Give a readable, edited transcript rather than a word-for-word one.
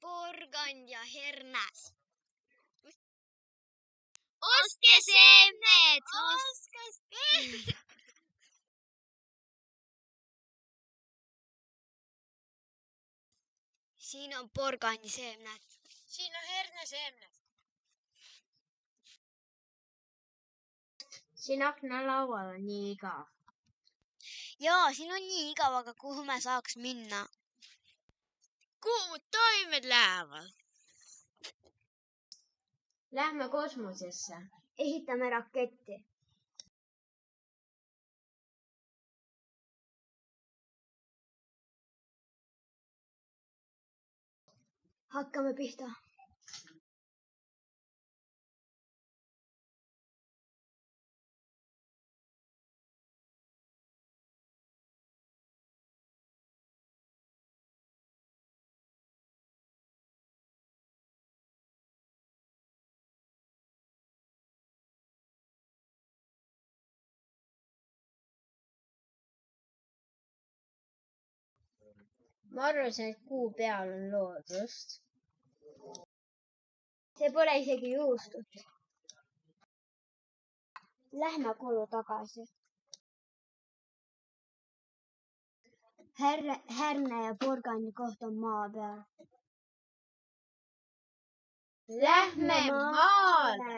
porgand ja hernes. Ostke seemned! Siin on porgandiseemned. Siin on herneseemned. Siin aknalaual on nii igav. Jaa, siin on nii igav, aga kuhu me saaks minna? Kuhu mu taimed lähevad? Lähme kosmosesse. Ehitame raketti. Hakkame pihta. Ma arvasin, et kuu peal on loodust. See pole isegi juhustus. Lähme koju tagasi. Herne ja porgandi koht on maa peal. Lähme maale!